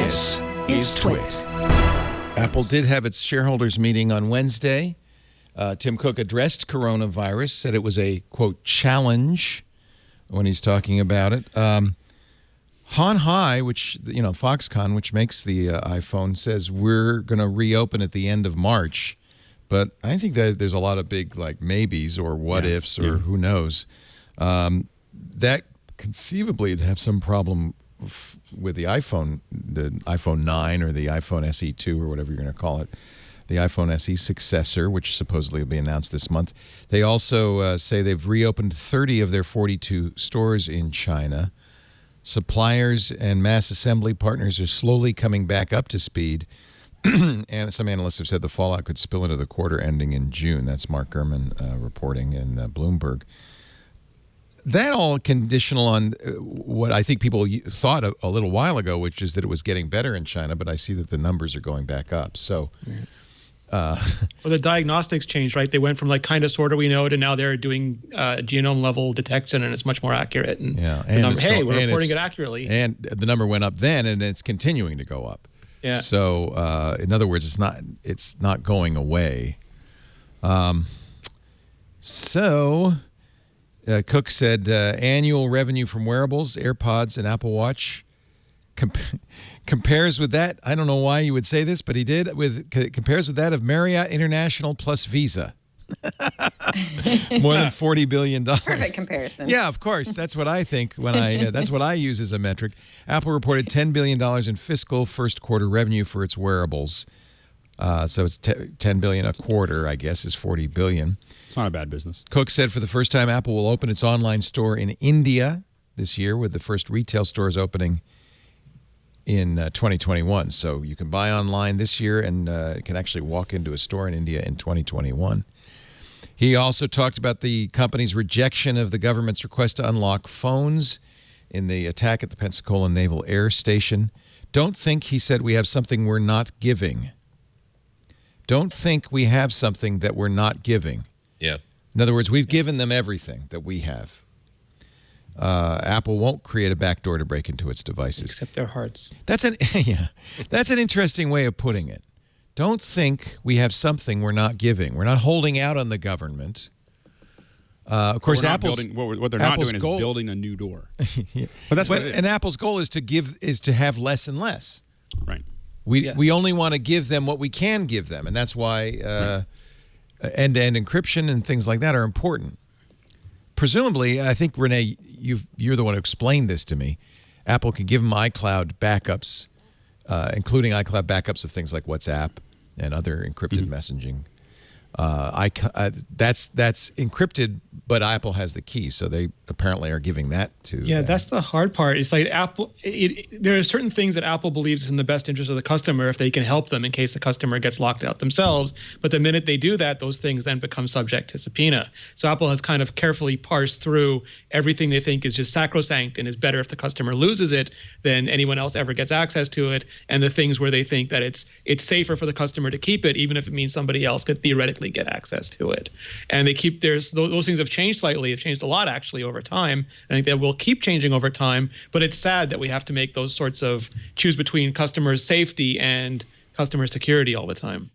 This is TWiT. Apple did have its shareholders meeting on Wednesday. Tim Cook addressed coronavirus, said it was a, quote, challenge when he's talking about it. Han Hai, which, Foxconn, which makes the iPhone, says we're going to reopen at the end of March. But I think that there's a lot of big, maybes or what ifs or who knows. That conceivably would have some problem with the iPhone 9 or the iPhone SE 2 or whatever you're going to call it, the iPhone SE successor, which supposedly will be announced this month. They also say they've reopened 30 of their 42 stores in China. Suppliers and mass assembly partners are slowly coming back up to speed. And some analysts have said the fallout could spill into the quarter ending in June. That's Mark Gurman reporting in Bloomberg. That all conditional on what I think people thought a little while ago, which is that it was getting better in China, but I see that the numbers are going back up. So, well, the diagnostics changed, right? They went from kind of sort of we know to now they're doing genome level detection, and it's much more accurate. And we're reporting it accurately. And the number went up then, and it's continuing to go up. Yeah. So, in other words, it's not going away. Cook said annual revenue from wearables, AirPods, and Apple Watch compares with that. I don't know why you would say this, but he did. Compares with that of Marriott International plus Visa. More than $40 billion. Perfect comparison. Yeah, of course. That's what I think when that's what I use as a metric. Apple reported $10 billion in fiscal first quarter revenue for its wearables. So it's $10 billion a quarter, I guess, is $40 billion. It's not a bad business. Cook said for the first time, Apple will open its online store in India this year, with the first retail stores opening in 2021. So you can buy online this year and can actually walk into a store in India in 2021. He also talked about the company's rejection of the government's request to unlock phones in the attack at the Pensacola Naval Air Station. Don't think, he said, we have something we're not giving. Don't think we have something that we're not giving. Yeah. In other words, we've given them everything that we have. Apple won't create a backdoor to break into its devices. Except their hearts. That's an interesting way of putting it. Don't think we have something we're not giving. We're not holding out on the government. Of course, what they're not doing is building a new door. Yeah. And Apple's goal is to have less and less. Right. We only want to give them what we can give them, and that's why end-to-end encryption and things like that are important. Presumably, I think, Renee, you're the one who explained this to me. Apple can give them iCloud backups, including iCloud backups of things like WhatsApp and other encrypted messaging. That's encrypted, but Apple has the key, so they apparently are giving that to them. That's the hard part. It's like Apple. There are certain things that Apple believes is in the best interest of the customer if they can help them in case the customer gets locked out themselves. But the minute they do that, those things then become subject to subpoena. So Apple has kind of carefully parsed through everything they think is just sacrosanct and is better if the customer loses it than anyone else ever gets access to it, and the things where they think that it's safer for the customer to keep it, even if it means somebody else could theoretically get access to it. And they keep those things have changed slightly. They've changed a lot actually over time. I think they will keep changing over time, but it's sad that we have to make those sorts of choose between customer safety and customer security all the time.